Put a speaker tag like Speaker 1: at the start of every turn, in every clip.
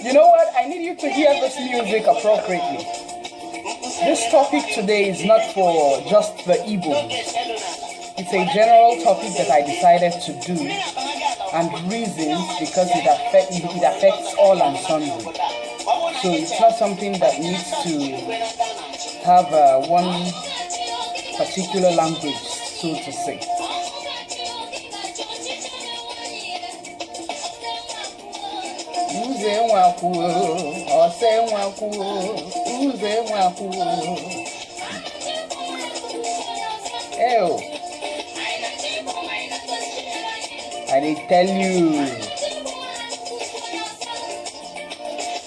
Speaker 1: You know what? I need you to hear this music appropriately. This topic today is not for just the Igbo. It's a general topic that I decided to do, and reasons because it affects all and sundry. So it's not something that needs to have one particular language, so to say. I did tell you.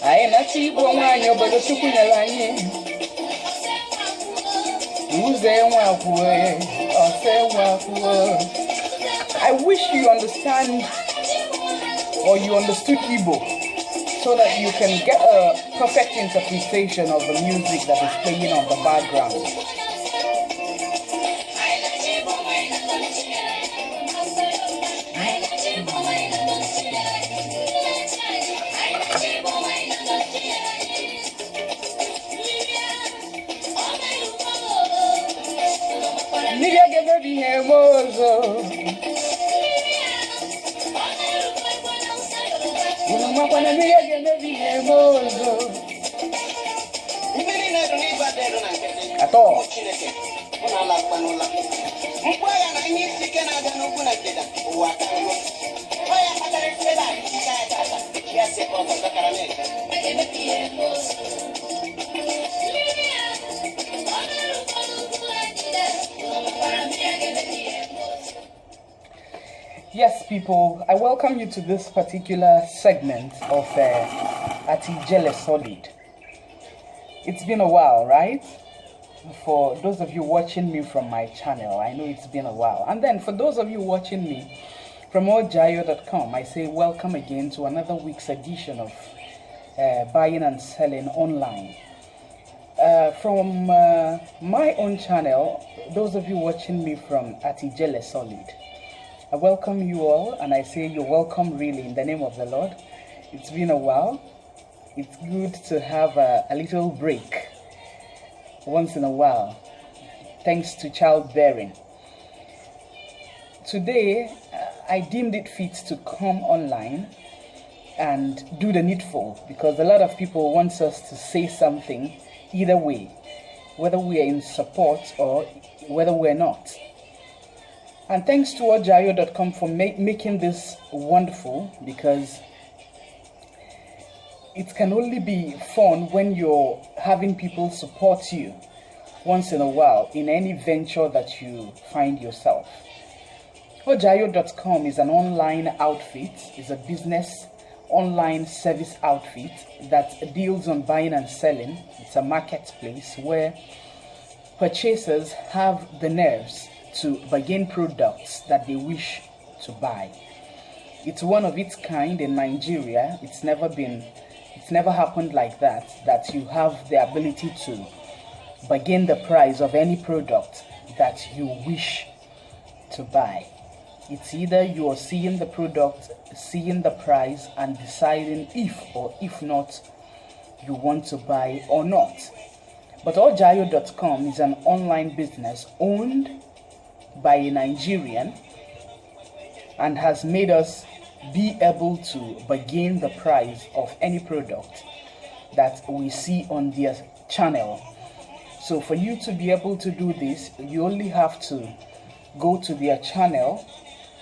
Speaker 1: I ain't not cheap on my yo, but the sukunya line. I wish you understand or you understood Igbo so that you can get a perfect interpretation of the music that is playing on the background. At all. Yes, people, I welcome you to this particular segment of Ogilio Solid. It's been a while, right? For those of you watching me from my channel, I know it's been a while. And then for those of you watching me from Ogio Com, I say welcome again to another week's edition of buying and selling online. From my own channel, those of you watching me from Ogilio Solid, I welcome you all, and I say you're welcome really in the name of the Lord. It's been a while. It's good to have a little break once in a while, thanks to childbearing. Today, I deemed it fit to come online and do the needful, because a lot of people want us to say something either way, whether we are in support or whether we're not. And thanks to Ogio Com for making this wonderful, because it can only be fun when you're having people support you once in a while in any venture that you find yourself. Ogio Com is an online outfit, is a business online service outfit that deals on buying and selling. It's a marketplace where purchasers have the nerves to bargain products that they wish to buy. It's one of its kind in Nigeria. It's never happened like that you have the ability to bargain the price of any product that you wish to buy. It's either you are seeing the product, seeing the price, and deciding if or if not you want to buy or not. But Ogio Com is an online business owned by a Nigerian and has made us be able to bargain the price of any product that we see on their channel. So for you to be able to do this, you only have to go to their channel,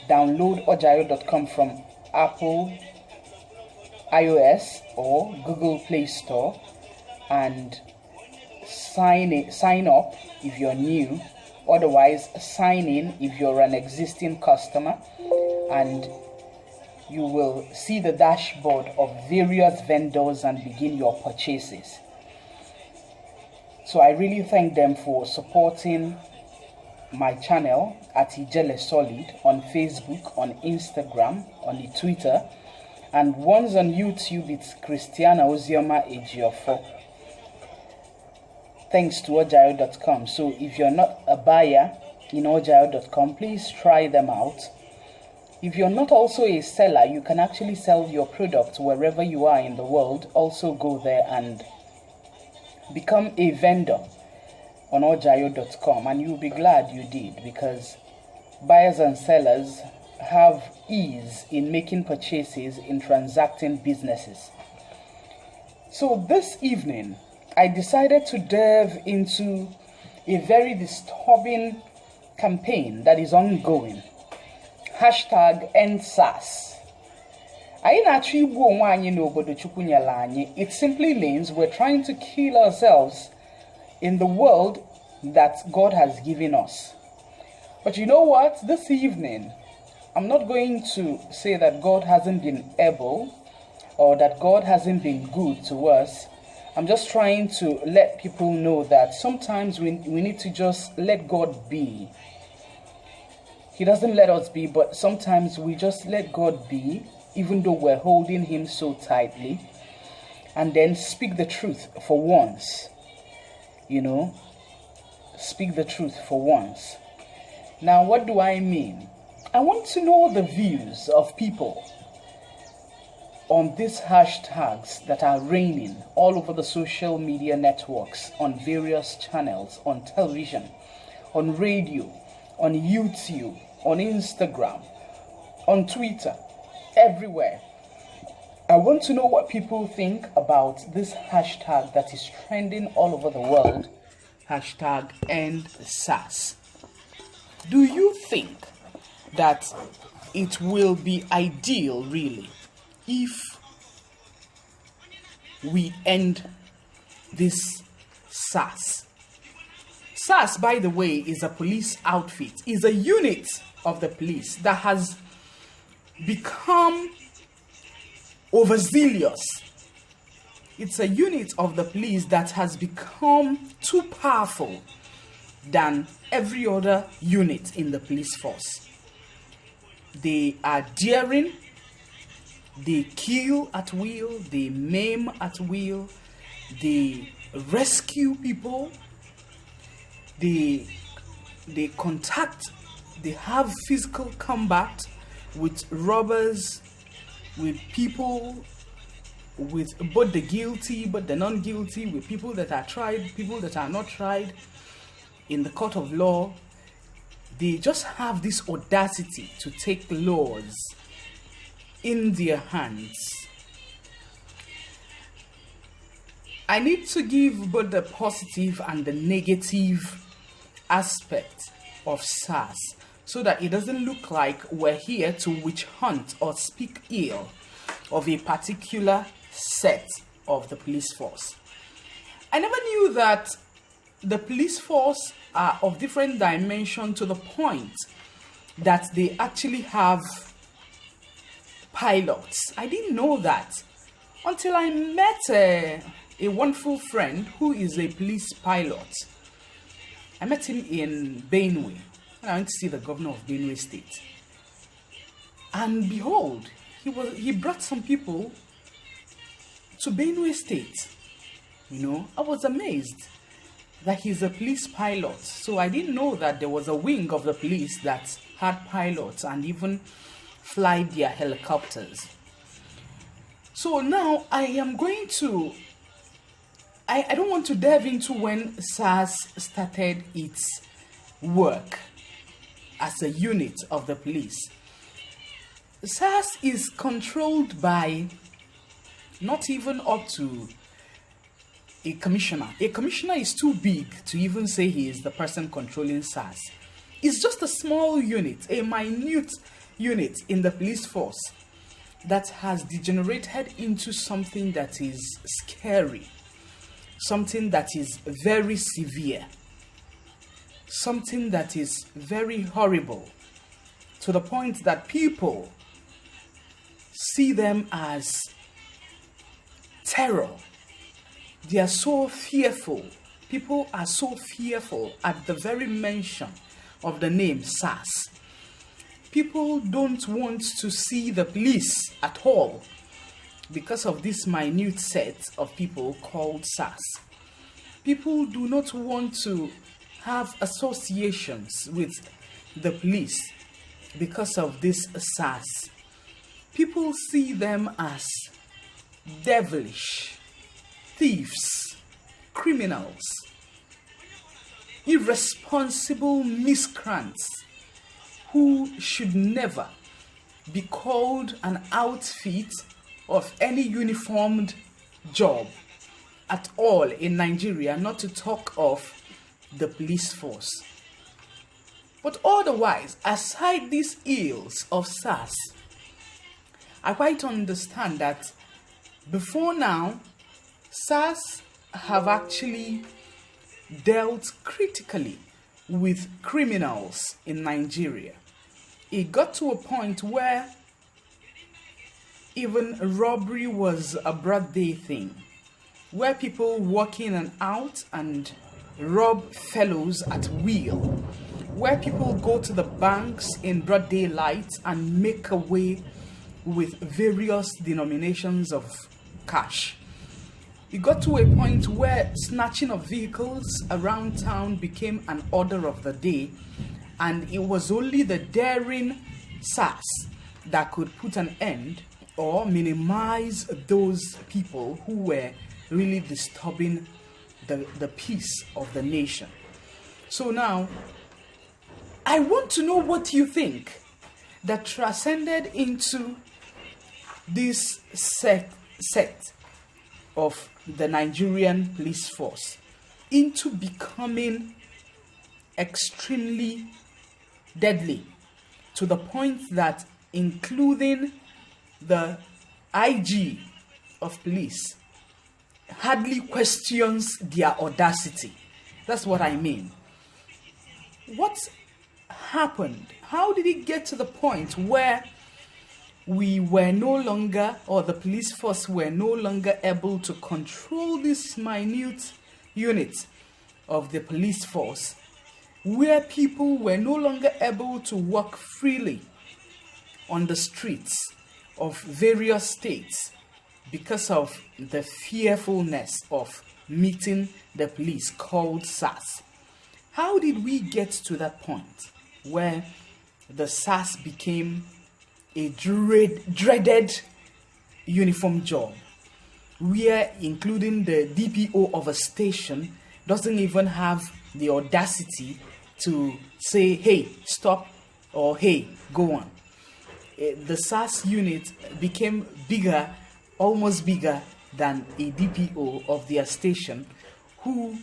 Speaker 1: download Ogio Com from Apple, iOS or Google Play Store, and sign up if you're new. Otherwise, sign in if you're an existing customer, and you will see the dashboard of various vendors and begin your purchases. So I really thank them for supporting my channel at Ijele Solid on Facebook, on Instagram, on the Twitter, and once on YouTube it's Christiana Ozioma Ejiofo. Thanks to Ogio.com. So if you're not a buyer in Ogio.com, please try them out. If you're not also a seller, you can actually sell your product wherever you are in the world. Also go there and become a vendor on Ogio.com, and you'll be glad you did, because buyers and sellers have ease in making purchases, in transacting businesses. So this evening, I decided to delve into a very disturbing campaign that is ongoing. #EndSARS. It simply means we're trying to kill ourselves in the world that God has given us. But you know what? This evening, I'm not going to say that God hasn't been able or that God hasn't been good to us. I'm just trying to let people know that sometimes we need to just let God be. He doesn't let us be, but sometimes we just let God be, even though we're holding him so tightly, and then speak the truth for once. Speak the truth for once. Now, what do I mean? I want to know the views of people on these hashtags that are reigning all over the social media networks, on various channels, on television, on radio, on YouTube, on Instagram, on Twitter, everywhere. I want to know what people think about this hashtag that is trending all over the world, #EndSARS. Do you think that it will be ideal, really, if we end this SARS? SARS, by the way, is a police outfit, is a unit of the police that has become overzealous. It's a unit of the police that has become too powerful than every other unit in the police force. They are daring, they kill at will, they maim at will, they rescue people, they contact, they have physical combat with robbers, with people, with both the guilty but the non-guilty, with people that are tried, people that are not tried in the court of law. They just have this audacity to take laws in their hands. I need to give both the positive and the negative aspect of SARS, so that it doesn't look like we're here to witch hunt or speak ill of a particular set of the police force. I never knew that the police force are of different dimension, to the point that they actually have pilots. I didn't know that until I met a wonderful friend who is a police pilot. I met him in Benue. I went to see the governor of Benue State. And behold, he brought some people to Benue State. I was amazed that he's a police pilot. So I didn't know that there was a wing of the police that had pilots and even fly their helicopters. So now I am going to, I don't want to delve into when SARS started its work as a unit of the police. SARS is controlled by not even up to a commissioner. A commissioner is too big to even say he is the person controlling SARS. It's just a small unit, a minute unit in the police force that has degenerated into something that is scary, something that is very severe, something that is very horrible, to the point that people see them as terror. They are so fearful. People are so fearful at the very mention of the name SARS. People don't want to see the police at all because of this minute set of people called SARS. People do not want to have associations with the police because of this SARS. People see them as devilish, thieves, criminals, irresponsible miscreants who should never be called an outfit of any uniformed job at all in Nigeria, not to talk of the police force. But otherwise, aside these ills of SARS, I quite understand that before now, SARS have actually dealt critically with criminals in Nigeria. It got to a point where even robbery was a broad day thing, where people walk in and out and rob fellows at will, where people go to the banks in broad daylight and make away with various denominations of cash. It got to a point where snatching of vehicles around town became an order of the day, and it was only the daring SARS that could put an end or minimize those people who were really disturbing the peace of the nation. So now, I want to know what you think that transcended into this sect of the Nigerian police force into becoming extremely deadly, to the point that including the IG of police hardly questions their audacity. That's what I mean. What happened? How did it get to the point where we were no longer, or the police force were no longer able to control this minute unit of the police force, where people were no longer able to walk freely on the streets of various states because of the fearfulness of meeting the police called SARS? How did we get to that point where the SARS became a dreaded uniform job, where including the DPO of a station doesn't even have the audacity to say, hey, stop, or hey, go on? The SARS unit became bigger, almost bigger than a DPO of their station, who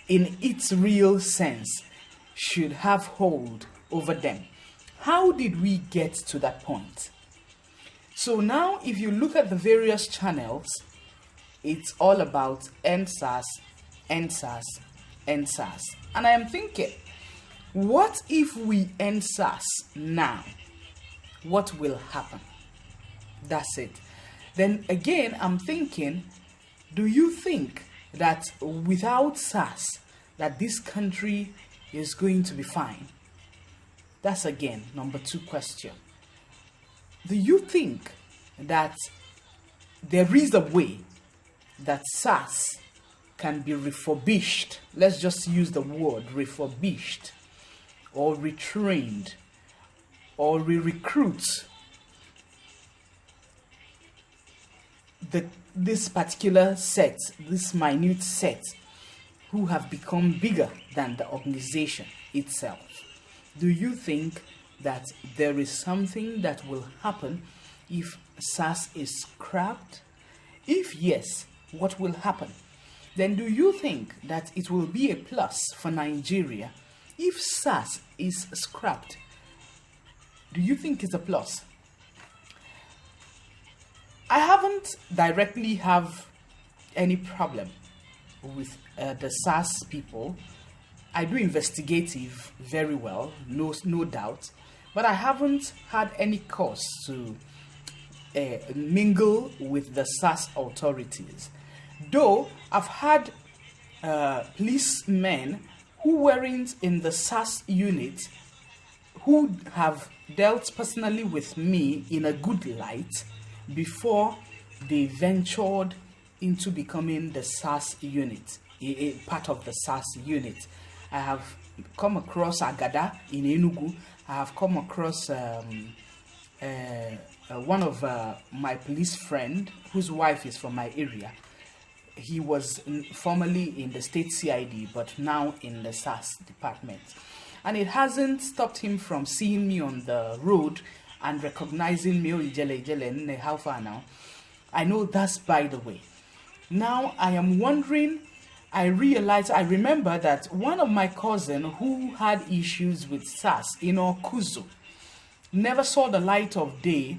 Speaker 1: in its real sense should have hold over them. How did we get to that point? So now if you look at the various channels, it's all about NSAS, NSAS, NSAS. And I am thinking, what if we NSAS now? What will happen? That's it. Then again, I'm thinking, do you think that without SARS, that this country is going to be fine? That's again number 2 question. Do you think that there is a way that SARS can be refurbished? Let's just use the word refurbished, or retrained, or re-recruit this particular set, this minute set, who have become bigger than the organization itself? Do you think that there is something that will happen if SARS is scrapped? If yes, what will happen? Then do you think that it will be a plus for Nigeria if SARS is scrapped? Do you think it's a plus? I haven't directly have any problem with the SARS people. I do investigative very well, no doubt, but I haven't had any cause to mingle with the SAS authorities. Though I've had policemen who weren't in the SAS unit who have dealt personally with me in a good light before they ventured into becoming the SAS unit, a part of the SAS unit. I have come across Agada in Enugu. I have come across one of my police friend whose wife is from my area. He was formerly in the state CID, but now in the SAS department. And it hasn't stopped him from seeing me on the road and recognizing me. Oh, how far now? I know that's by the way. Now I am wondering, I remember that one of my cousin who had issues with SAS in Okuzu never saw the light of day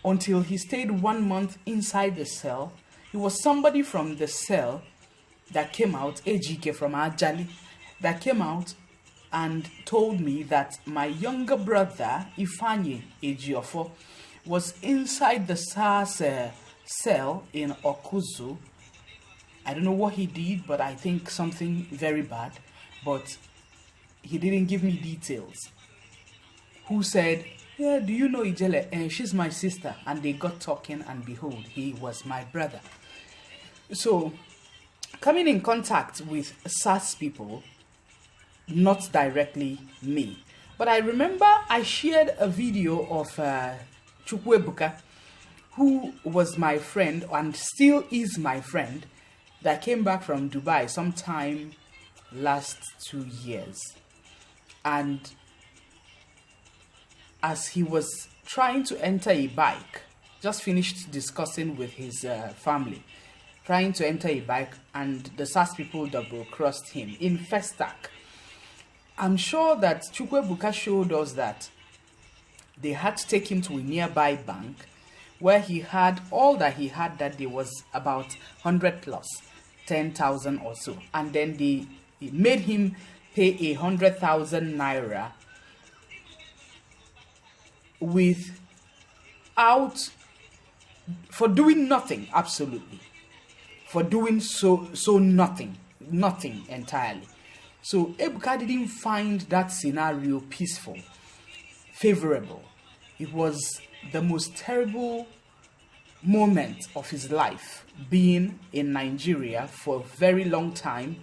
Speaker 1: until he stayed 1 month inside the cell. It was somebody from the cell that came out, AGK from Ajali, that came out and told me that my younger brother, Ifanye Ejiofo, was inside the SAS cell in Okuzu. I don't know what he did, but I think something very bad. But he didn't give me details. Who said, yeah, do you know Ijele? And she's my sister. And they got talking, and behold, he was my brother. So, coming in contact with SAS people, not directly me. But I remember I shared a video of Chukwebuka, who was my friend and still is my friend, that came back from Dubai sometime last 2 years. And as he was trying to enter a bike, just finished discussing with his family, trying to enter a bike, and the SAS people double-crossed him in Festac. I'm sure that Chukwebuka showed us that they had to take him to a nearby bank where he had, all that he had that day was about 100 plus, 10,000 or so. And then they made him pay 100,000 naira for doing nothing, absolutely. For doing so nothing entirely. So Ebuka didn't find that scenario peaceful, favorable. It was the most terrible moment of his life, being in Nigeria for a very long time,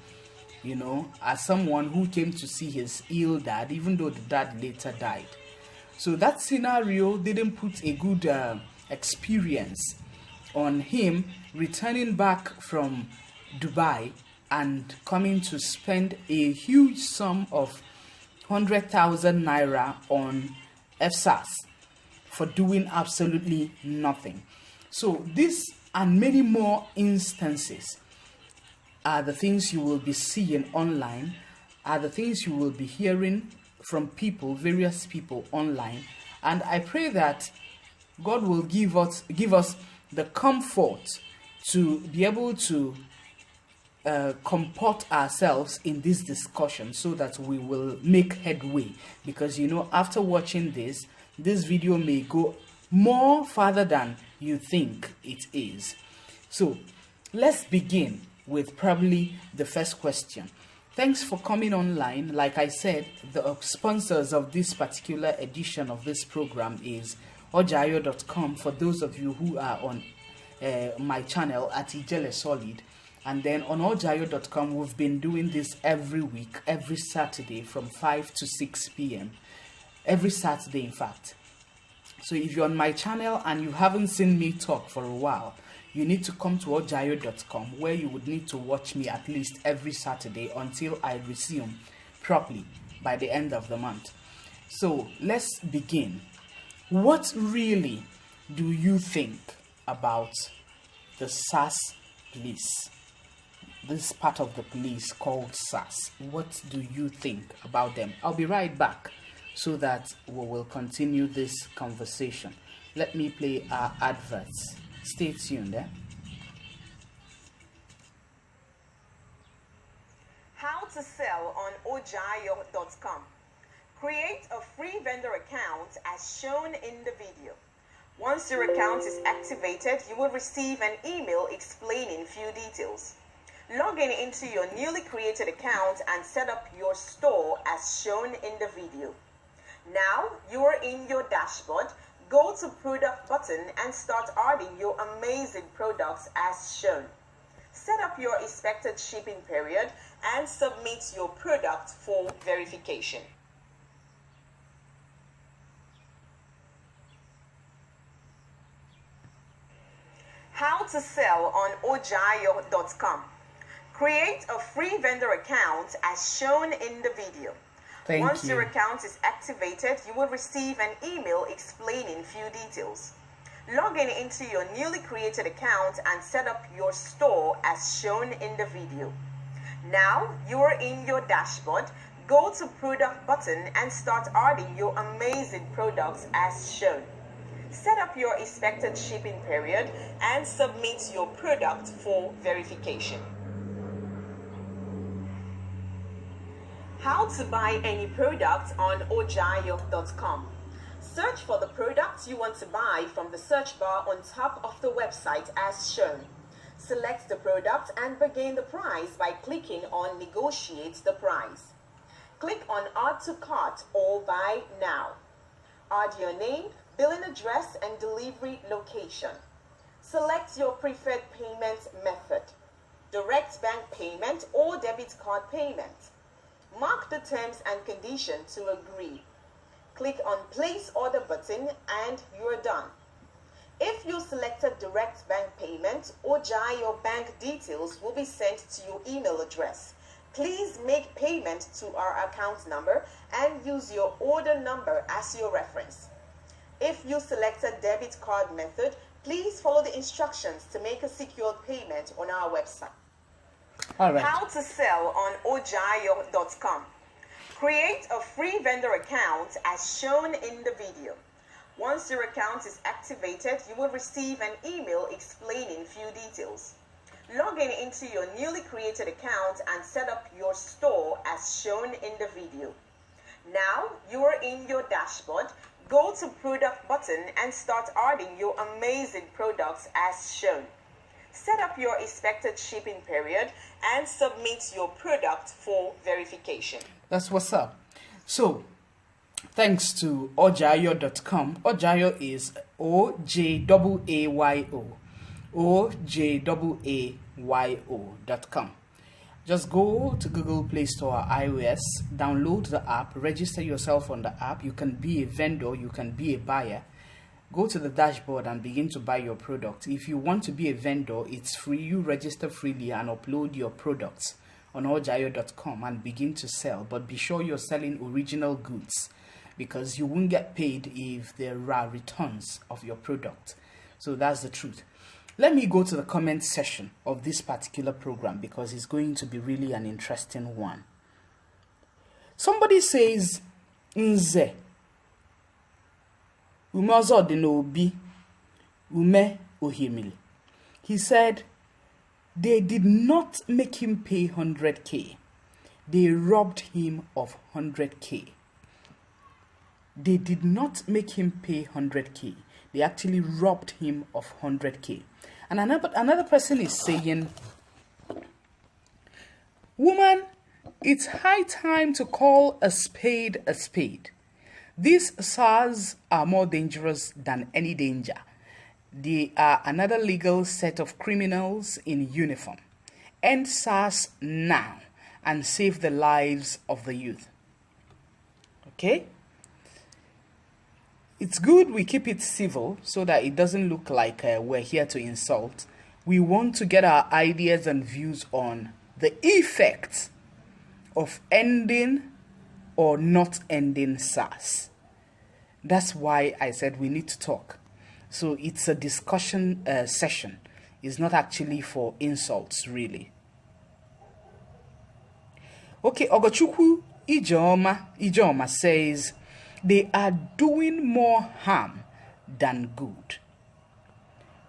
Speaker 1: you know, as someone who came to see his ill dad, even though the dad later died. So that scenario didn't put a good experience on him returning back from Dubai and coming to spend a huge sum of 100,000 naira on FSAS for doing absolutely nothing. So this and many more instances are the things you will be seeing online, are the things you will be hearing from people, various people online. And I pray that God will give us the comfort to be able to comport ourselves in this discussion so that we will make headway. Because, you know, after watching this video may go more farther than you think it is. So let's begin with probably the first question. Thanks for coming online. Like I said, the sponsors of this particular edition of this program is Ogio.com, for those of you who are on my channel at Ijele Solid. And then on Ogio.com, we've been doing this every week, every Saturday from 5 to 6 p.m. Every Saturday, in fact. So if you're on my channel and you haven't seen me talk for a while, you need to come to Ogio.com, where you would need to watch me at least every Saturday until I resume properly by the end of the month. So let's begin. What really do you think about the SAS police? This part of the police called SAS. What do you think about them? I'll be right back so that we will continue this conversation. Let me play our adverts. Stay tuned.
Speaker 2: How to sell on Ogio.com. Create a free vendor account as shown in the video. Once your account is activated, you will receive an email explaining few details. Log in into your newly created account and set up your store as shown in the video. Now you are in your dashboard. Go to product button and start adding your amazing products as shown. Set up your expected shipping period and submit your product for verification. How to sell on Ogio.com. Create a free vendor account as shown in the video. Once your account is activated, you will receive an email explaining few details. Log in into your newly created account and set up your store as shown in the video. Now you are in your dashboard. Go to product button and start adding your amazing products as shown. Set up your expected shipping period and submit your product for verification. How to buy any product on Ogio.com. Search for the product you want to buy from the search bar on top of the website as shown. Select the product and begin the price by clicking on Negotiate the Price. Click on Add to Cart or Buy Now. Add your name, billing address, and delivery location. Select your preferred payment method: direct bank payment or debit card payment. Mark the terms and conditions to agree. Click on Place Order button and you're done. If you selected direct bank payment, your bank details will be sent to your email address. Please make payment to our account number and use your order number as your reference. If you selected debit card method, please follow the instructions to make a secured payment on our website.
Speaker 1: All right.
Speaker 2: How to sell on Ogio.com. Create a free vendor account as shown in the video. Once your account is activated, you will receive an email explaining few details. Log in into your newly created account and set up your store as shown in the video. Now you are in your dashboard. Go to product button and start adding your amazing products as shown. Set up your expected shipping period and submit your product for verification.
Speaker 1: That's what's up. So, thanks to Ogio.com. Ogio is OJAAYO. OJAAYO.com. Just go to Google Play Store or iOS, download the app, register yourself on the app. You can be a vendor, you can be a buyer. Go to the dashboard and begin to buy your product. If you want to be a vendor, it's free. You register freely and upload your products on Ogio.com and begin to sell. But be sure you're selling original goods, because you won't get paid if there are returns of your product. So that's the truth. Let me go to the comment section of this particular program, because it's going to be really an interesting one. Somebody says, Nze Umeozo Dinobi Ume Ohimili. He said, they did not make him pay 100K. They robbed him of 100K. They did not make him pay 100K. They actually robbed him of 100K. And another person is saying, woman, it's high time to call a spade a spade. These SARS are more dangerous than any danger. They are another legal set of criminals in uniform. End SARS now and save the lives of the youth. Okay? It's good we keep it civil so that it doesn't look like we're here to insult. We want to get our ideas and views on the effects of ending or not ending SARS. That's why I said we need to talk. So it's a discussion session. It's not actually for insults, really. Okay, Ogochukwu Ijoma says, they are doing more harm than good.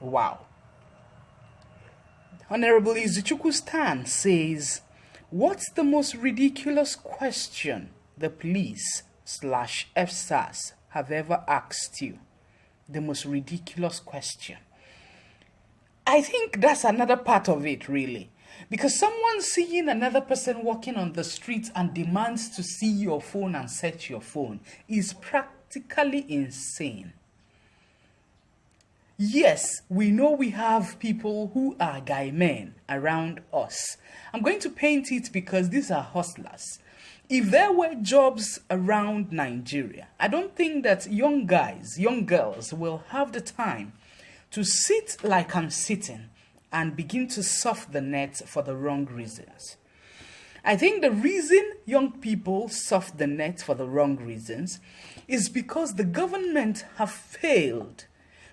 Speaker 1: Wow. Honorable Izuchukwu Stan says, what's the most ridiculous question the police/FSAS have ever asked you? the most ridiculous question. I think that's another part of it, really. Because someone seeing another person walking on the street and demands to see your phone and search your phone is practically insane. Yes, we know we have people who are guy men around us. I'm going to paint it because these are hustlers. If there were jobs around Nigeria, I don't think that young guys, young girls will have the time to sit like I'm sitting and begin to surf the net for the wrong reasons. I think the reason young people surf the net for the wrong reasons is because the government have failed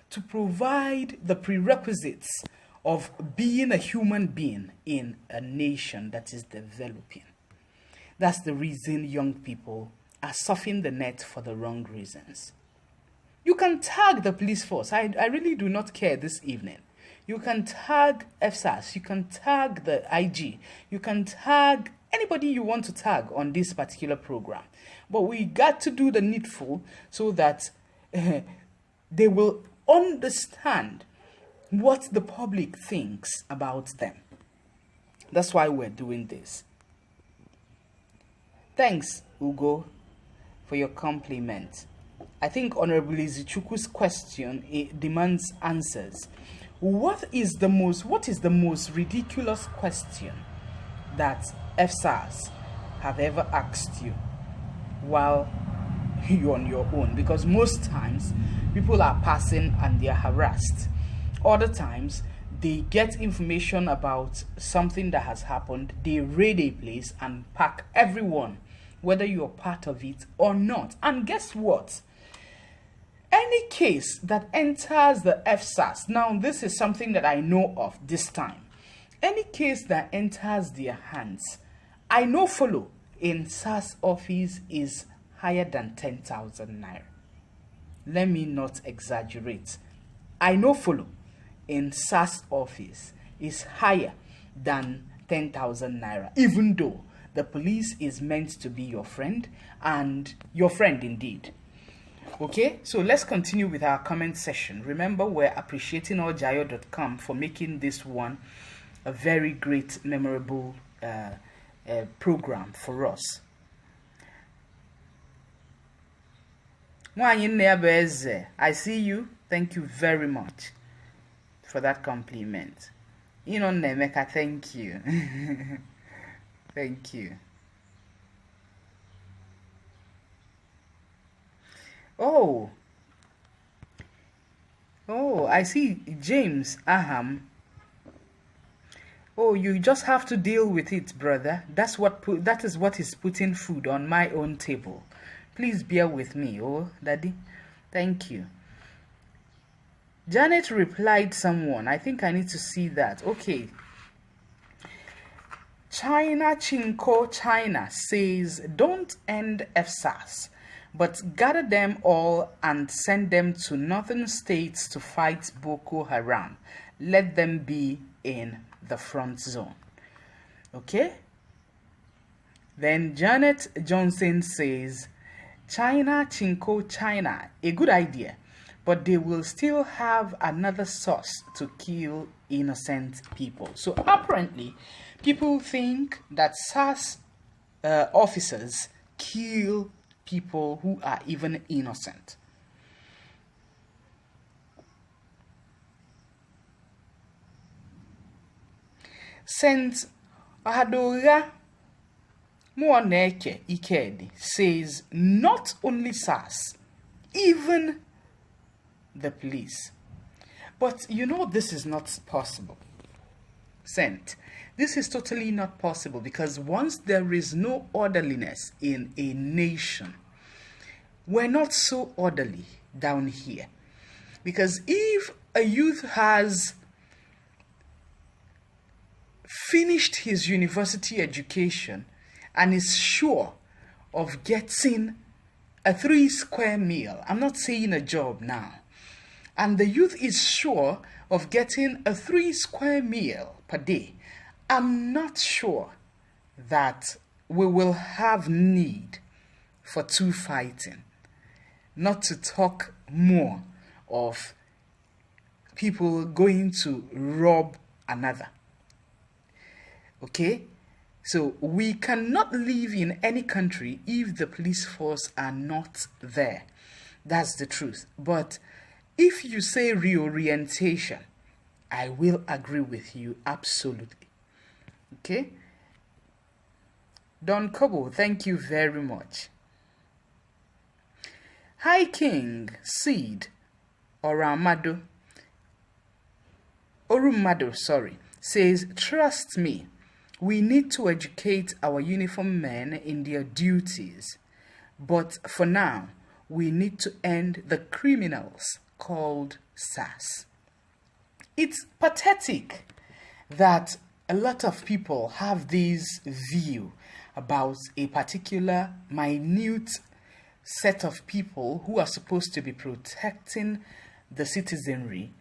Speaker 1: to provide the prerequisites of being a human being in a nation that is developing. That's the reason young people are surfing the net for the wrong reasons. You can tag the police force. I really do not care this evening. You can tag FSAS. You can tag the IG. You can tag anybody you want to tag on this particular program. But we got to do the needful so that they will understand what the public thinks about them. That's why we're doing this. Thanks, Ugo, for your compliment. I think Honorable Izichukwu's question demands answers. What is the most ridiculous question that FSAS have ever asked you while you're on your own? Because most times people are passing and they're harassed. Other times they get information about something that has happened, they raid a place and pack everyone, whether you're part of it or not. And guess what? Any case that enters the FSAS, now this is something that I know of this time. Any case that enters their hands, I know follow in SAS office is higher than 10,000 naira. Let me not exaggerate. I know follow in SAS office is higher than 10,000 naira, even though the police is meant to be your friend, and your friend indeed. Okay, so let's continue with our comment session. Remember, we're appreciating Ogio.com for making this one a very great, memorable program for us. I see you. Thank you very much for that compliment. Nemeka, thank you. Thank you. Oh, I see James Aham. Oh, you just have to deal with it, brother. That is what is putting food on my own table. Please bear with me, oh, Daddy. Thank you. Janet replied someone. I think I need to see that. Okay. China Chinko China says, don't end FSAS, but gather them all and send them to northern states to fight Boko Haram. Let them be in the front zone. Okay? Then Janet Johnson says, China Chinko China, a good idea, but they will still have another source to kill innocent people. So apparently, people think that SAS officers kill people who are even innocent. Saint Ahadoga Muoneke Ikedi says not only SAS, even the police. But this is not possible. Saint, this is totally not possible, because once there is no orderliness in a nation, we're not so orderly down here. Because if a youth has finished his university education and is sure of getting a 3-square meal, I'm not saying a job now, and the youth is sure of getting a 3-square meal per day, I'm not sure that we will have need for two fighting, not to talk more of people going to rob another. Okay? So we cannot live in any country if the police force are not there. That's the truth. But if you say reorientation, I will agree with you absolutely. Okay? Don Kobo, thank you very much. Hi King, Seed, Orumado, says, trust me, we need to educate our uniformed men in their duties. But for now, we need to end the criminals called SARS. It's pathetic that a lot of people have this view about a particular minute set of people who are supposed to be protecting the citizenry,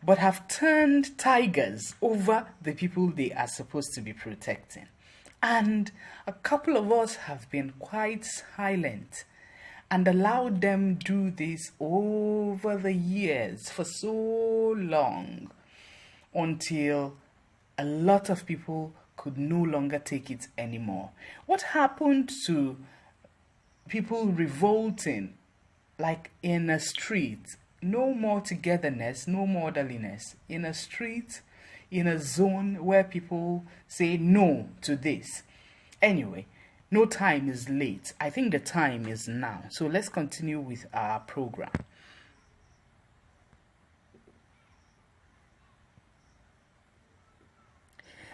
Speaker 1: but have turned tigers over the people they are supposed to be protecting. And a couple of us have been quite silent and allowed them do this over the years for so long until a lot of people could no longer take it anymore. What happened to people revolting like in a street? No more togetherness, no more orderliness. In a street, in a zone where people say no to this. Anyway, no time is late. I think the time is now. So let's continue with our program.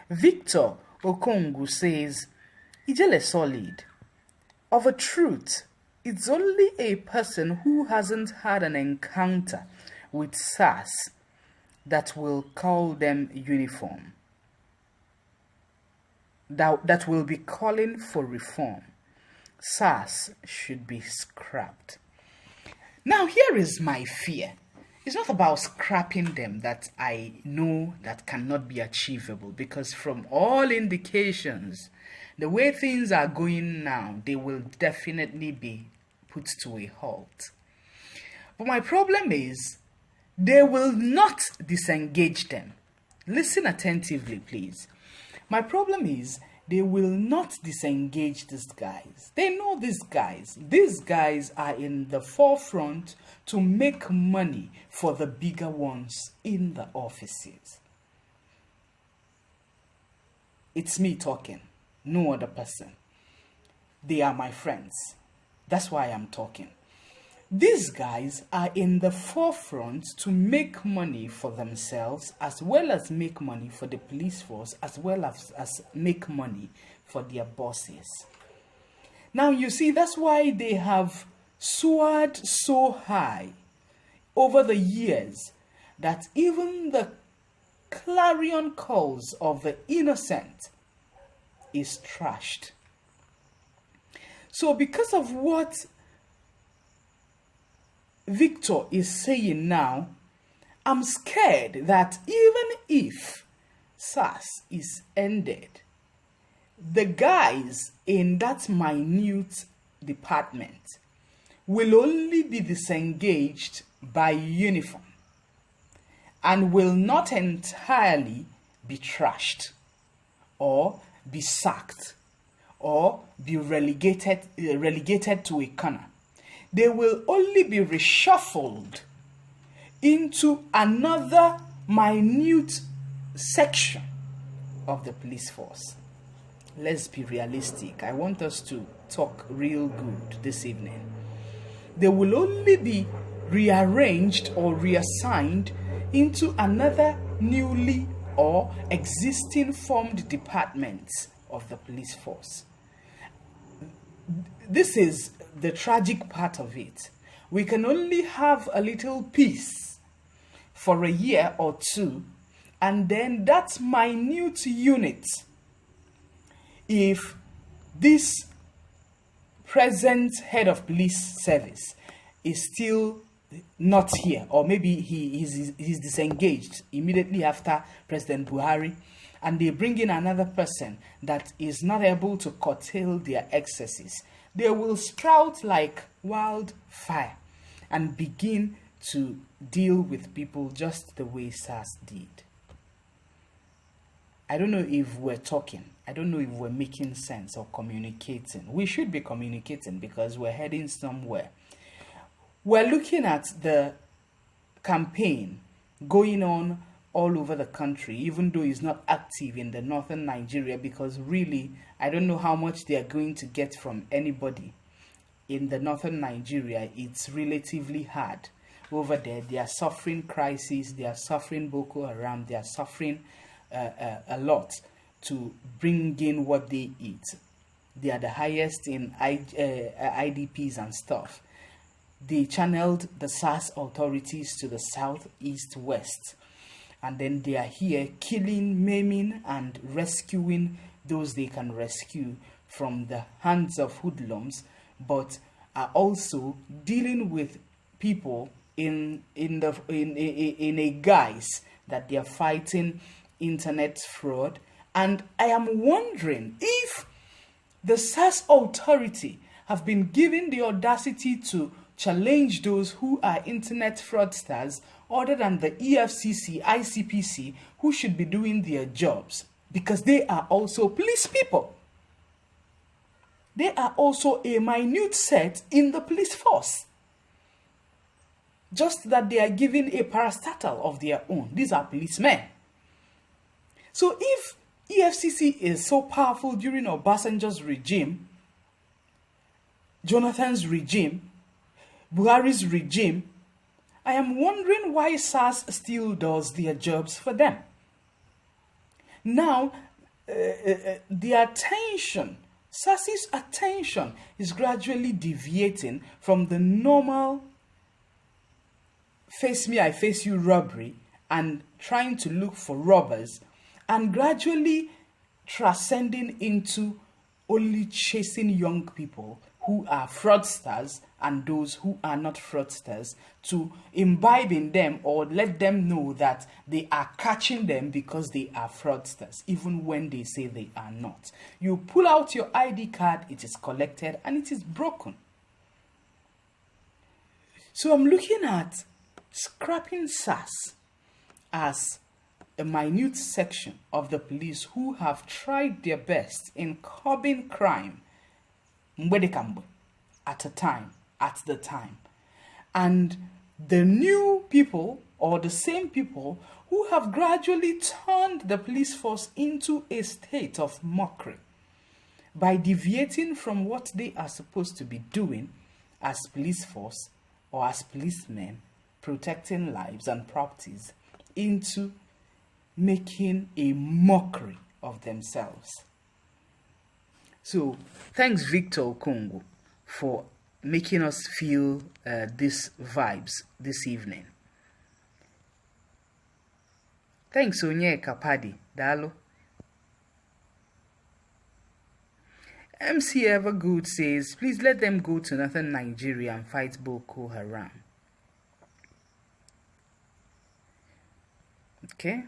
Speaker 1: Victor Okongu says, Ijele solid. Of a truth, it's only a person who hasn't had an encounter with SARS that will call them uniform. That will be calling for reform. SARS should be scrapped. Now, here is my fear. It's not about scrapping them that I know that cannot be achievable, because from all indications, the way things are going now, they will definitely be put to a halt. But my problem is, they will not disengage them. Listen attentively, please. My problem is, they will not disengage these guys. They know these guys. These guys are in the forefront to make money for the bigger ones in the offices. It's me talking, no other person. They are my friends. That's why I'm talking. These guys are in the forefront to make money for themselves, as well as make money for the police force, as well as make money for their bosses. Now, you see, that's why they have soared so high over the years that even the clarion calls of the innocent is trashed. So because of what Victor is saying now, I'm scared that even if SARS is ended, the guys in that minute department will only be disengaged by uniform and will not entirely be trashed or be sacked or be relegated to a corner. They will only be reshuffled into another minute section of the police force. Let's be realistic. I want us to talk real good this evening. They will only be rearranged or reassigned into another newly or existing formed departments of the police force. This is the tragic part of it. We can only have a little peace for a year or two, and then that minute unit, if this present head of police service is still not here, or maybe he's disengaged immediately after President Buhari, and they bring in another person that is not able to curtail their excesses, they will sprout like wildfire and begin to deal with people just the way SARS did. I don't know if we're talking. I don't know if we're making sense or communicating. We should be communicating because we're heading somewhere. We're looking at the campaign going on all over the country, even though it's not active in the northern Nigeria, because really, I don't know how much they are going to get from anybody. In the northern Nigeria, it's relatively hard. Over there, they are suffering crises, they are suffering Boko Haram, they are suffering a lot to bring in what they eat. They are the highest in IDPs and stuff. They channeled the SARS authorities to the south, east, west. And then they are here killing, maiming, and rescuing those they can rescue from the hands of hoodlums, but are also dealing with people in a guise that they are fighting internet fraud. And I am wondering if the SARS authority have been given the audacity to challenge those who are internet fraudsters other than the EFCC, ICPC, who should be doing their jobs, because they are also police people. They are also a minute set in the police force. Just that they are given a parastatal of their own. These are policemen. So if EFCC is so powerful during Obasanjo's regime, Jonathan's regime, Buhari's regime, I am wondering why SARS still does their jobs for them. Now, the attention, SARS's attention is gradually deviating from the normal face me, I face you robbery and trying to look for robbers, and gradually transcending into only chasing young people who are fraudsters and those who are not fraudsters, to imbibe in them or let them know that they are catching them because they are fraudsters, even when they say they are not. You pull out your ID card, it is collected and it is broken. So I'm looking at scrapping SARS as a minute section of the police who have tried their best in curbing crime at the time. And the new people, or the same people, who have gradually turned the police force into a state of mockery by deviating from what they are supposed to be doing as police force or as policemen, protecting lives and properties, into making a mockery of themselves. So, thanks Victor Okongo for making us feel these vibes this evening. Thanks Onye Kapadi, Dalo. MC Evergood says, please let them go to northern Nigeria and fight Boko Haram. Okay.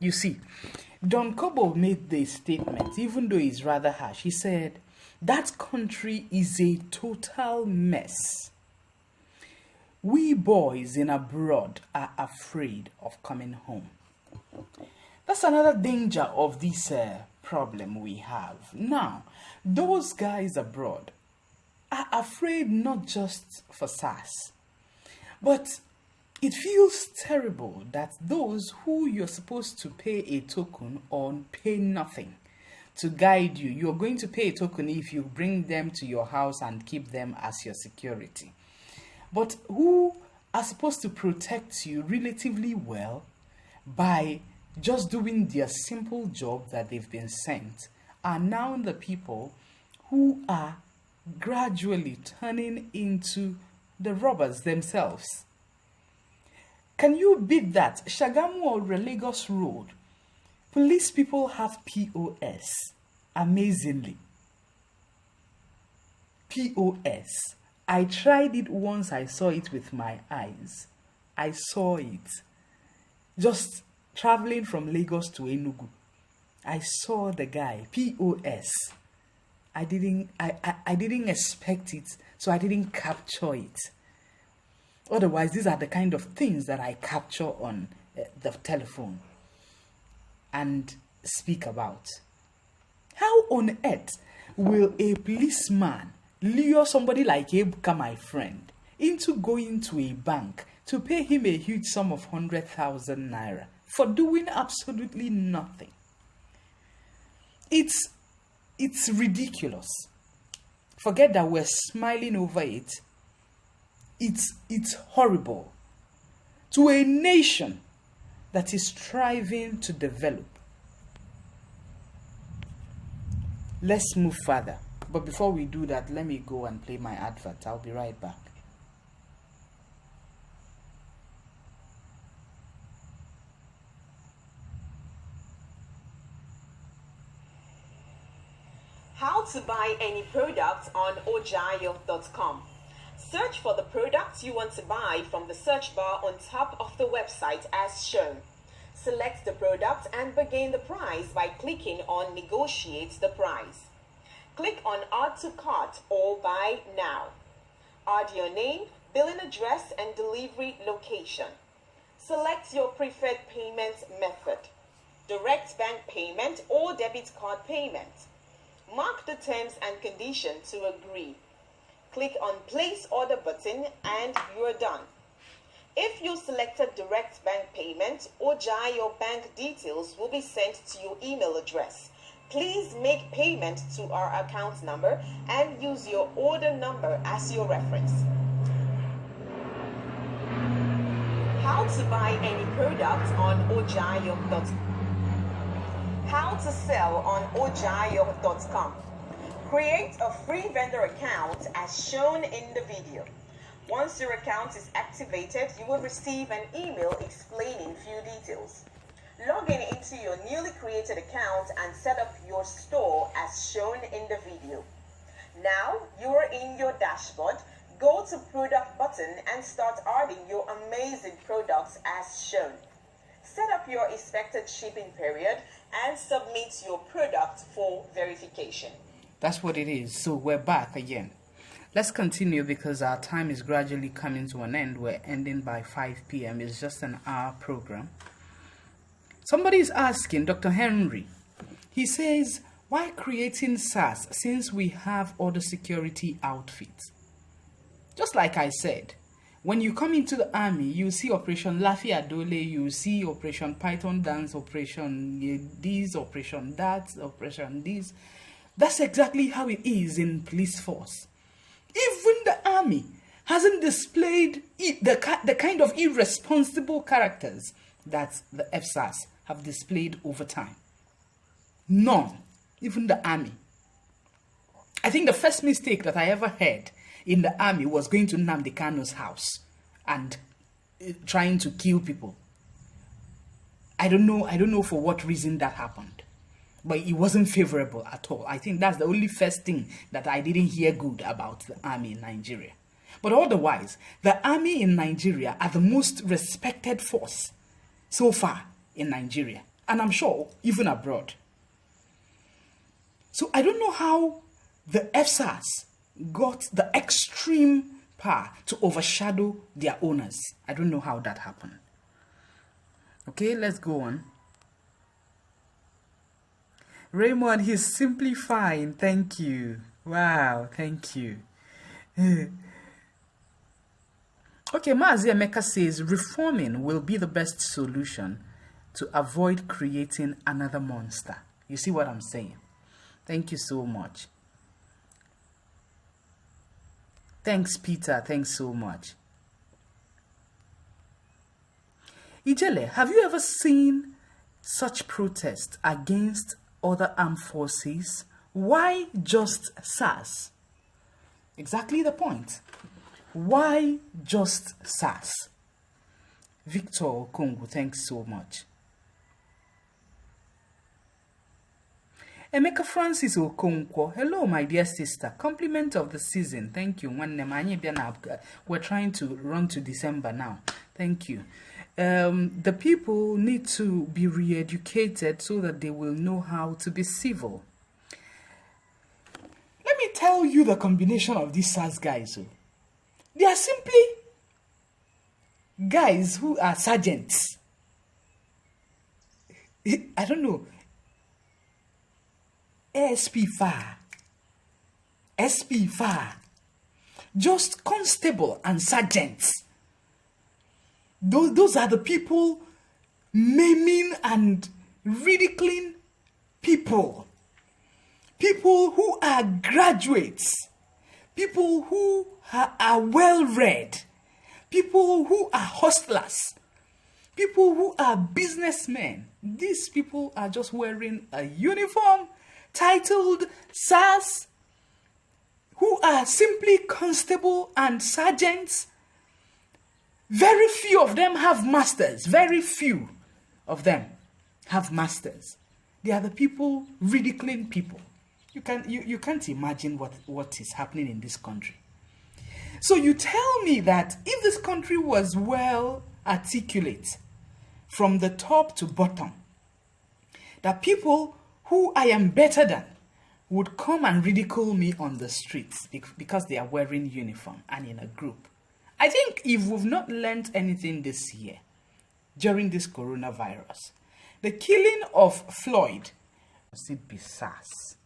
Speaker 1: You see, Don Kobo made this statement, even though it's rather harsh. He said, that country is a total mess. We boys in abroad are afraid of coming home. That's another danger of this problem we have. Now, those guys abroad are afraid not just for SARS, but it feels terrible that those who you're supposed to pay a token or pay nothing to guide you, you're going to pay a token if you bring them to your house and keep them as your security, but who are supposed to protect you relatively well by just doing their simple job that they've been sent, are now the people who are gradually turning into the robbers themselves. Can you beat that? Shagamu or Lagos Road, police people have POS. Amazingly. POS. I tried it once, I saw it with my eyes. I saw it. Just traveling from Lagos to Enugu. I saw the guy, POS. I didn't expect it, so I didn't capture it. Otherwise, these are the kind of things that I capture on the telephone and speak about. How on earth will a policeman lure somebody like Ebuka, my friend, into going to a bank to pay him a huge sum of 100,000 naira for doing absolutely nothing? It's ridiculous. Forget that we're smiling over it. It's horrible to a nation that is striving to develop. Let's move further. But before we do that, let me go and play my advert. I'll be right back.
Speaker 2: How to buy any product on Ogio.com. Search for the products you want to buy from the search bar on top of the website as shown. Select the product and begin the price by clicking on Negotiate the Price. Click on Add to Cart or Buy Now. Add your name, billing address, and delivery location. Select your preferred payment method: direct bank payment or debit card payment. Mark the terms and conditions to agree. Click on Place Order button and you're done. If you selected direct bank payment, your bank details will be sent to your email address. Please make payment to our account number and use your order number as your reference. How to buy any product on Ogio.com. How to sell on Ogio.com. Create a free vendor account as shown in the video. Once your account is activated, you will receive an email explaining few details. Log in into your newly created account and set up your store as shown in the video. Now you are in your dashboard. Go to Product button and start adding your amazing products as shown. Set up your expected shipping period and submit your product for verification.
Speaker 1: That's what it is. So we're back again. Let's continue because our time is gradually coming to an end. We're ending by 5 p.m. It's just an hour program. Somebody is asking Dr. Henry. He says, why creating SARS since we have other security outfits? Just like I said, when you come into the army, you see Operation Laffy Adole, you see Operation Python Dance, Operation this, Operation that, Operation this. That's exactly how it is in police force. Even the army hasn't displayed the kind of irresponsible characters that the FSAS have displayed over time. None. Even the army. I think the first mistake that I ever heard in the army was going to Nnamdi Kanu's house and trying to kill people. I don't know for what reason that happened. But it wasn't favorable at all. I think that's the only first thing that I didn't hear good about the army in Nigeria. But otherwise, the army in Nigeria are the most respected force so far in Nigeria. And I'm sure even abroad. So I don't know how the FSAS got the extreme power to overshadow their owners. I don't know how that happened. Okay, let's go on. Raymond, he's simply fine. Thank you. Wow, thank you. Okay, Mazi Emeka says reforming will be the best solution to avoid creating another monster. You see what I'm saying? Thank you so much. Thanks, Peter. Thanks so much. Ijele, have you ever seen such protest against other armed forces? Why just SARS? Exactly the point. Why just SARS? Victor Okongu, thanks so much. Emeka Francis Okonkwo, hello my dear sister. Compliment of the season. Thank you. We're trying to run to December now. Thank you. The people need to be re-educated so that they will know how to be civil. tell you the combination of these SARS guys. Oh. They are simply guys who are sergeants. I don't know. ASP far. SP far. Just constable and sergeants. Those are the people maiming and ridiculing people. People who are graduates. People who are well-read. People who are hustlers. People who are businessmen. These people are just wearing a uniform titled SARS, who are simply constable and sergeants. Very few of them have masters. Very few of them have masters. They are the people ridiculing people. You can't imagine what is happening in this country. So you tell me that if this country was well articulate from the top to bottom, that people who I am better than would come and ridicule me on the streets because they are wearing uniform and in a group. I think if we've not learned anything this year, during this coronavirus, the killing of Floyd, must it be SARS?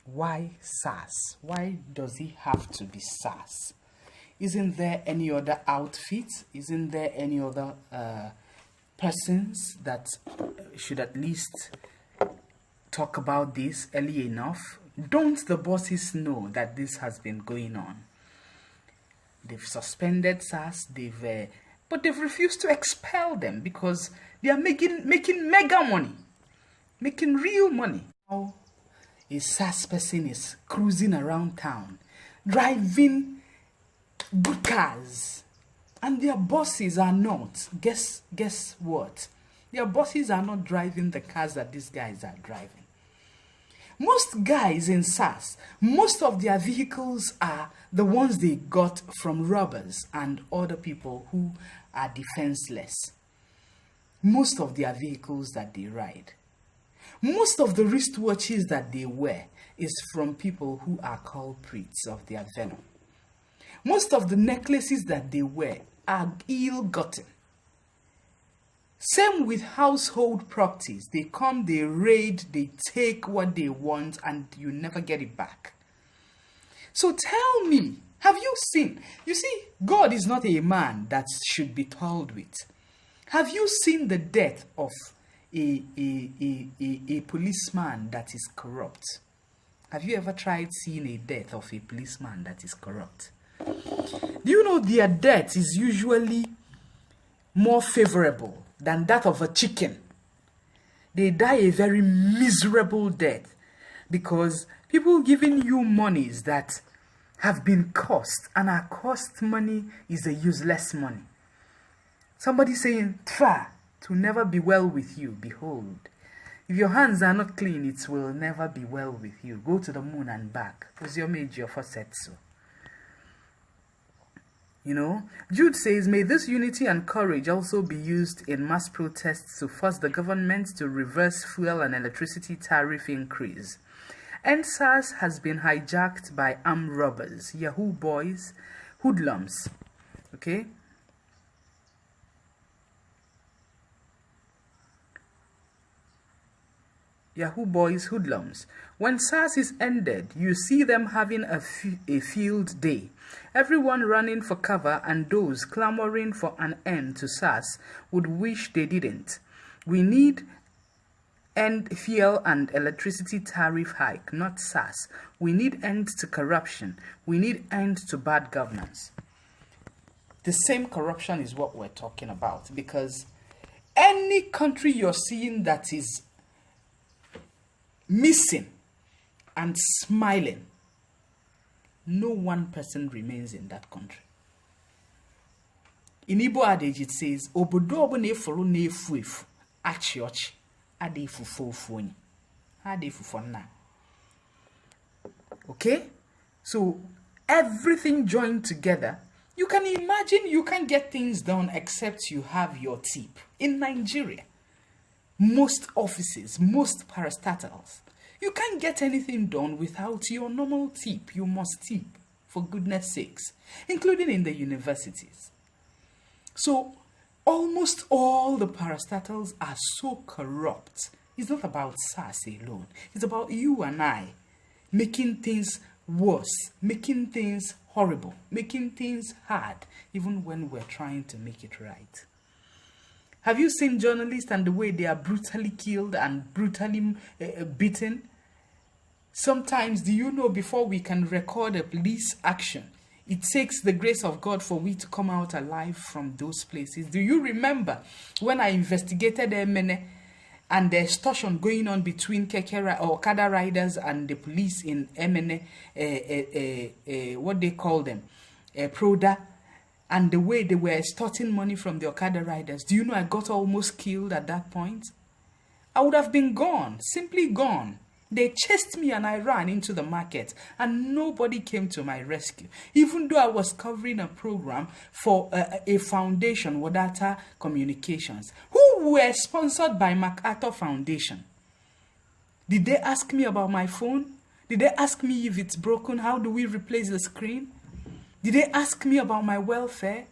Speaker 1: Why SARS? Why does he have to be SARS? Isn't there any other outfit? Isn't there any other persons that should at least talk about this early enough? Don't the bosses know that this has been going on? They've suspended SARS, but they've refused to expel them because they are making mega money, making real money. Now, a SARS person is cruising around town, driving good cars, and their bosses are not. Guess what? Their bosses are not driving the cars that these guys are driving. Most guys in SARS, most of their vehicles are the ones they got from robbers and other people who are defenseless. Most of their vehicles that they ride. Most of the wristwatches that they wear is from people who are culprits of their venom. Most of the necklaces that they wear are ill-gotten. Same with household properties. They come, they raid, they take what they want, and you never get it back. So tell me, have you seen? You see, God is not a man that should be told with. Have you seen the death of a policeman that is corrupt? Have you ever tried seeing a death of a policeman that is corrupt? Do you know their death is usually more favorable than that of a chicken? They die a very miserable death because people giving you monies that have been cost, and our cost money is a useless money. Somebody saying, "Tfa, to never be well with you, behold. If your hands are not clean, it will never be well with you. Go to the moon and back." Was your major for said so? You know, Jude says, "May this unity and courage also be used in mass protests to force the government to reverse fuel and electricity tariff increase. NSAS has been hijacked by armed robbers, Yahoo boys, hoodlums." Okay? Yahoo boys, hoodlums. When SARS is ended, you see them having a field day. Everyone running for cover, and those clamoring for an end to SARS would wish they didn't. We need end fuel and electricity tariff hike, not SARS. We need end to corruption. We need end to bad governance. The same corruption is what we're talking about, because any country you're seeing that is missing and smiling, no one person remains in that country. In Igbo adage it says, "Obodo obo na-efuru na-efu efu, achi ochi, ade efufu ofu onye, ade efufu nna." Okay? So everything joined together. You can imagine you can't get things done except you have your tip. In Nigeria, most offices, most parastatals You can't get anything done without your normal tip. You must tip, for goodness sakes, including in the universities. So, almost all the parastatals are so corrupt. It's not about SARS alone. It's about you and I making things worse, making things horrible, making things hard, even when we're trying to make it right. Have you seen journalists and the way they are brutally killed and brutally beaten? Sometimes, do you know, before we can record a police action, it takes the grace of God for we to come out alive from those places. Do you remember when I investigated Emene and the extortion going on between Kekera or Okada riders and the police in Emene, what they call them, Proda, and the way they were extorting money from the Okada riders? Do you know I got almost killed at that point? I would have been gone, simply gone. They chased me and I ran into the market and nobody came to my rescue. Even though I was covering a program for a foundation, Wadata Communications, who were sponsored by MacArthur Foundation. Did they ask me about my phone? Did they ask me if it's broken? How do we replace the screen? Did they ask me about my welfare?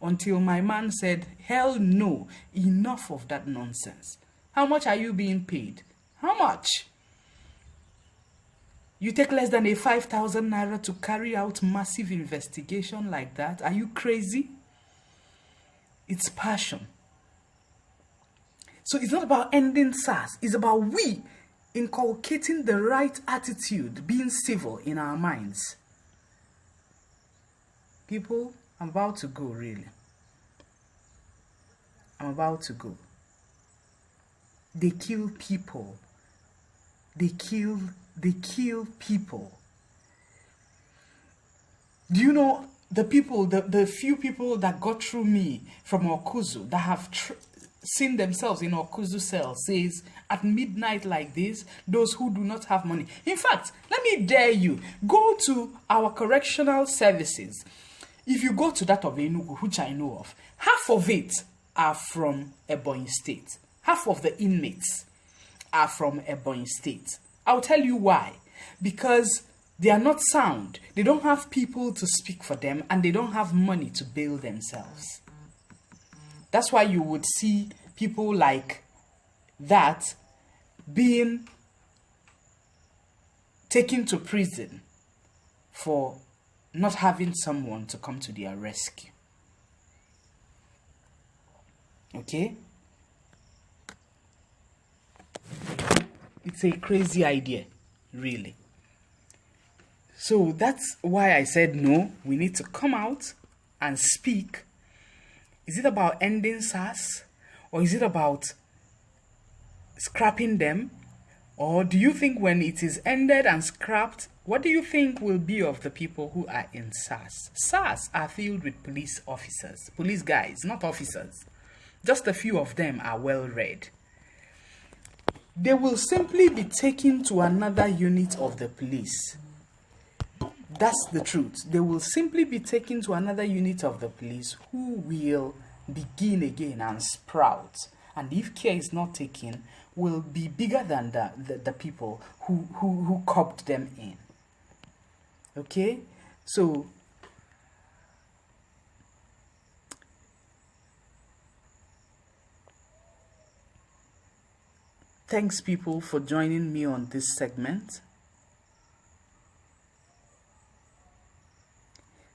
Speaker 1: Until my man said, hell no, enough of that nonsense. How much are you being paid? How much? You take less than a 5,000 naira to carry out massive investigation like that? Are you crazy? It's passion. So it's not about ending SARS. It's about we inculcating the right attitude, being civil in our minds. People, I'm about to go, really. I'm about to go. They kill people. They kill people. Do you know the people, the few people that got through me from Okuzu, that have seen themselves in Okuzu cells, says at midnight like this, those who do not have money. In fact, let me dare you, go to our correctional services. If you go to that of Enugu, which I know of, half of it are from Ebonyi State. Half of the inmates are from Ebonyi State. I'll tell you why. Because they are not sound. They don't have people to speak for them and they don't have money to bail themselves. That's why you would see people like that being taken to prison for not having someone to come to their rescue. Okay? It's a crazy idea, really. So that's why I said no, we need to come out and speak. Is it about ending SARS? Or is it about scrapping them? Or do you think when it is ended and scrapped, what do you think will be of the people who are in SARS? SARS are filled with police officers, police guys, not officers. Just a few of them are well read. They will simply be taken to another unit of the police. That's the truth. They will simply be taken to another unit of the police who will begin again and sprout. And if care is not taken, will be bigger than the people who cobbed them in. Okay? So, thanks, people, for joining me on this segment.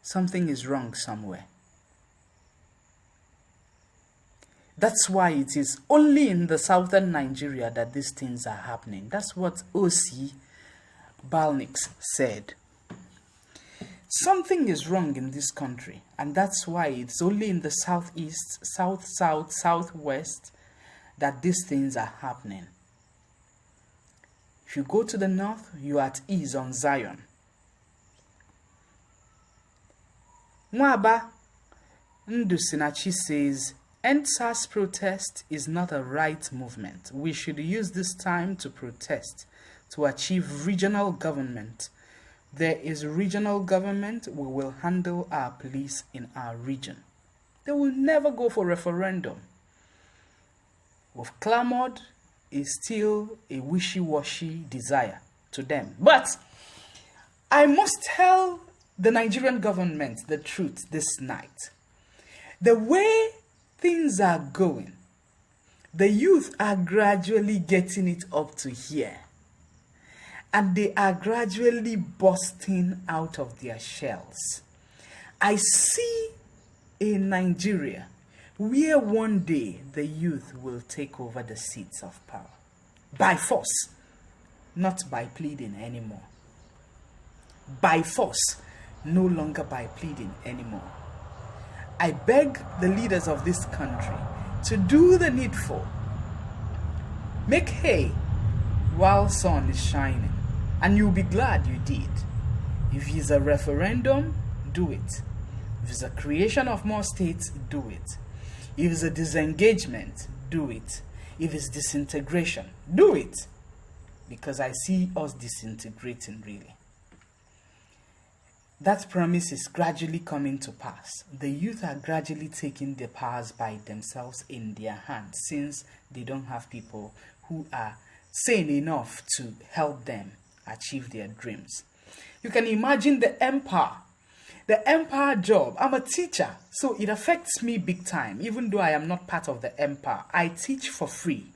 Speaker 1: Something is wrong somewhere. That's why it is only in the southern Nigeria that these things are happening. That's what O.C. Balnix said. Something is wrong in this country, and that's why it's only in the southeast, south, southwest that these things are happening. If you go to the north, you are at ease on Zion. Mwaba Ndusinachi says, End SARS protest is not a right movement. We should use this time to protest, to achieve regional government. There is regional government. We will handle our police in our region. They will never go for referendum. We've clamored. is still a wishy-washy desire to them. But I must tell the Nigerian government the truth this night. The way things are going, the youth are gradually getting it up to here. And they are gradually bursting out of their shells. I see a Nigeria where one day the youth will take over the seats of power. By force, not by pleading anymore. By force, no longer by pleading anymore. I beg the leaders of this country to do the needful. Make hay while sun is shining, and you'll be glad you did. If it's a referendum, do it. If it's a creation of more states, do it. If it's a disengagement, do it. If it's disintegration, do it. Because I see us disintegrating, really. That promise is gradually coming to pass. The youth are gradually taking the powers by themselves in their hands, since they don't have people who are sane enough to help them achieve their dreams. You can imagine the empire job. I'm a teacher, so it affects me big time, even though I am not part of the empire. I teach for free.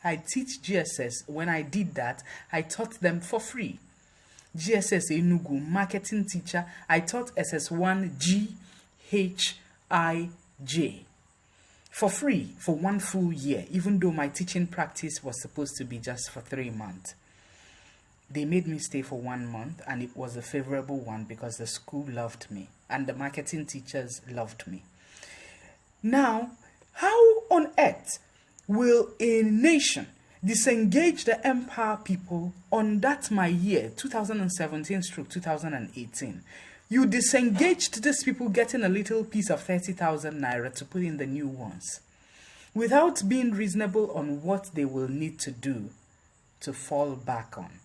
Speaker 1: I teach GSS. When I did that, I taught them for free. GSS Enugu, marketing teacher. I taught SS1 GHIJ for free for 1 full year, even though my teaching practice was supposed to be just for 3 months. They made me stay for 1 month, and it was a favorable one because the school loved me and the marketing teachers loved me. Now, how on earth will a nation disengage the empire people on that my year, 2017/2018? You disengaged these people getting a little piece of 30,000 naira to put in the new ones, without being reasonable on what they will need to do to fall back on.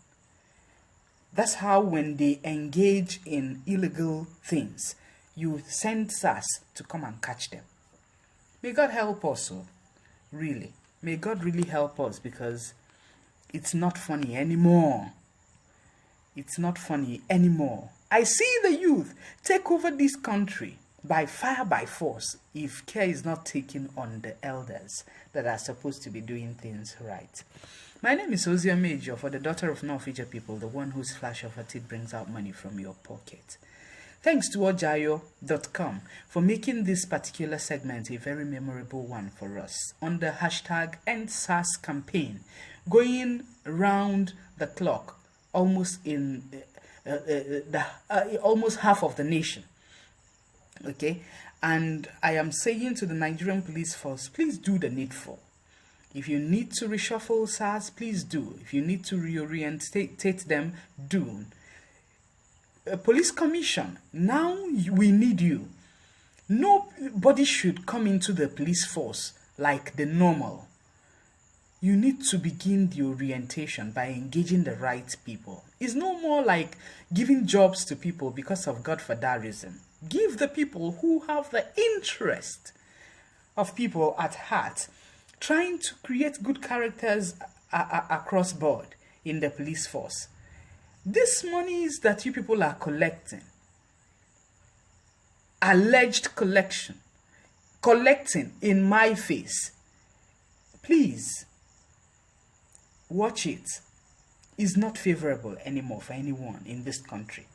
Speaker 1: That's how when they engage in illegal things, you send SARS to come and catch them. May God help us, really. May God really help us, because it's not funny anymore. It's not funny anymore. I see the youth take over this country by fire, by force, if care is not taken on the elders that are supposed to be doing things right. My name is Ogio Com, for the daughter of North people, the one whose flash of her teeth brings out money from your pocket. Thanks to Ogio Com for making this particular segment a very memorable one for us on the hashtag #EndSARS campaign, going round the clock, almost in almost half of the nation. Okay, and I am saying to the Nigerian police force, please do the needful. If you need to reshuffle SARS, please do. If you need to reorientate them, do. Police commission, now we need you. Nobody should come into the police force like the normal. You need to begin the orientation by engaging the right people. It's no more like giving jobs to people because of godfatherism. Give the people who have the interest of people at heart, trying to create good characters across board in the police force. These monies that you people are collecting, alleged collecting in my face, please watch it. Is not favorable anymore for anyone in this country.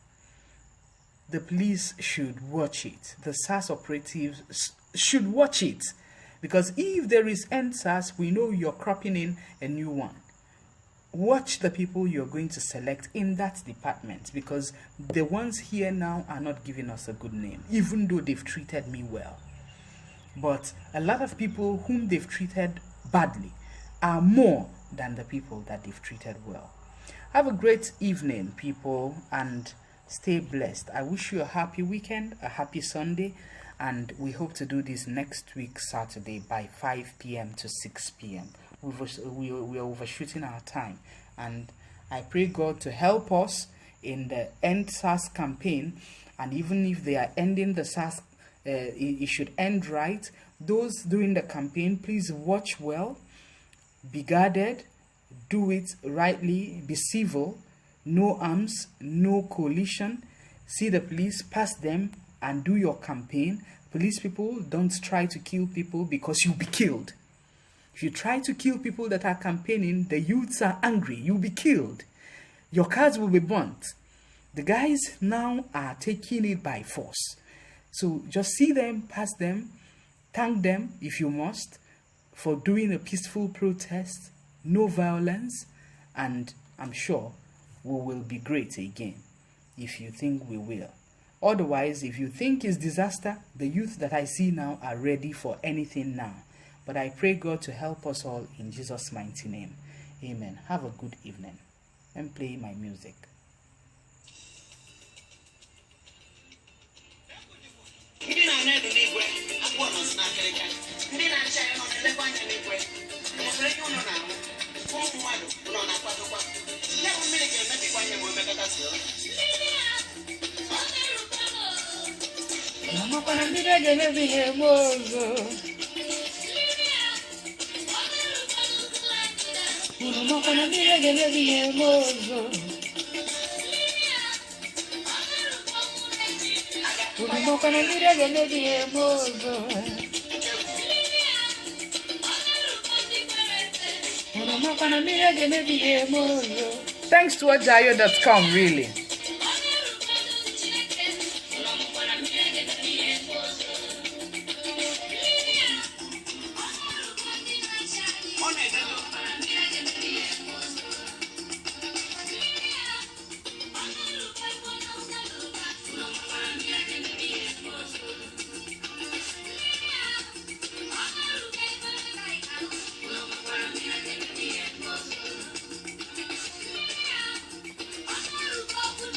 Speaker 1: The police should watch it. The SARS operatives should watch it. Because if there is #EndSARS, we know you're cropping in a new one. Watch the people you're going to select in that department, because the ones here now are not giving us a good name, even though they've treated me well. But a lot of people whom they've treated badly are more than the people that they've treated well. Have a great evening, people, and stay blessed. I wish you a happy weekend, a happy Sunday, and we hope to do this next week, Saturday, by 5 p.m. to 6 p.m. We are overshooting our time, and I pray God to help us in the #EndSARS campaign. And even if they are ending the SARS, it should end right. Those doing the campaign, please watch well, be guarded, do it rightly, be civil, no arms, no coalition. See the police, pass them, and do your campaign. Police people, don't try to kill people because you'll be killed. If you try to kill people that are campaigning, the youths are angry, you'll be killed. Your cars will be burnt. The guys now are taking it by force. So just see them, pass them, thank them if you must for doing a peaceful protest, no violence, and I'm sure we will be great again if you think we will. Otherwise, if you think it's disaster, the youth that I see now are ready for anything now. But I pray God to help us all in Jesus' mighty name. Amen. Have a good evening. And play my music. Thanks to Ogio.com, really.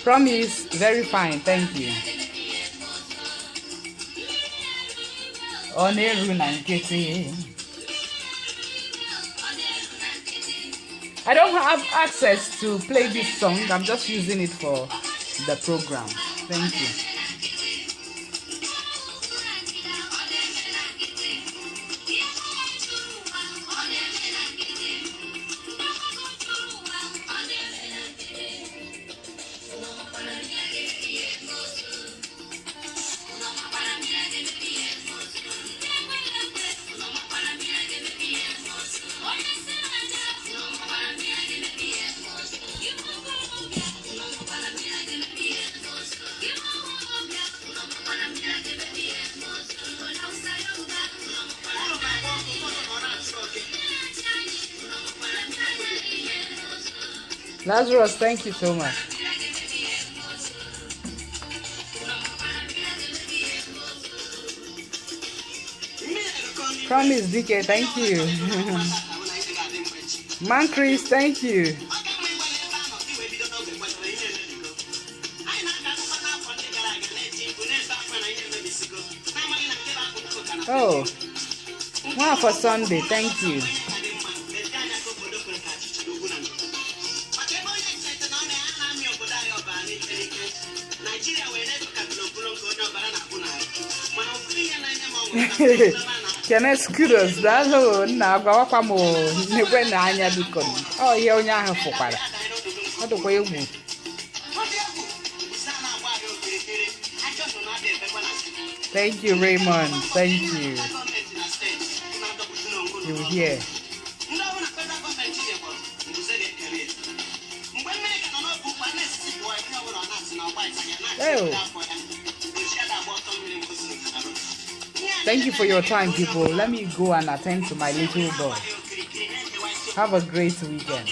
Speaker 1: Promise, very fine, thank you. I don't have access to play this song. I'm just using it for the program. Thank you. Lazarus, thank you so much. Promise, DK, thank you. Man Chris, thank you. Oh, one for Sunday, thank you. Kenneth kudos that whole now go up a more when I become. Oh, yeah, only I have for quite. What the way you move. Thank you, Raymond. Thank you. You're here. Oh. Thank you for your time, people. Let me go and attend to my little boy. Have a great weekend.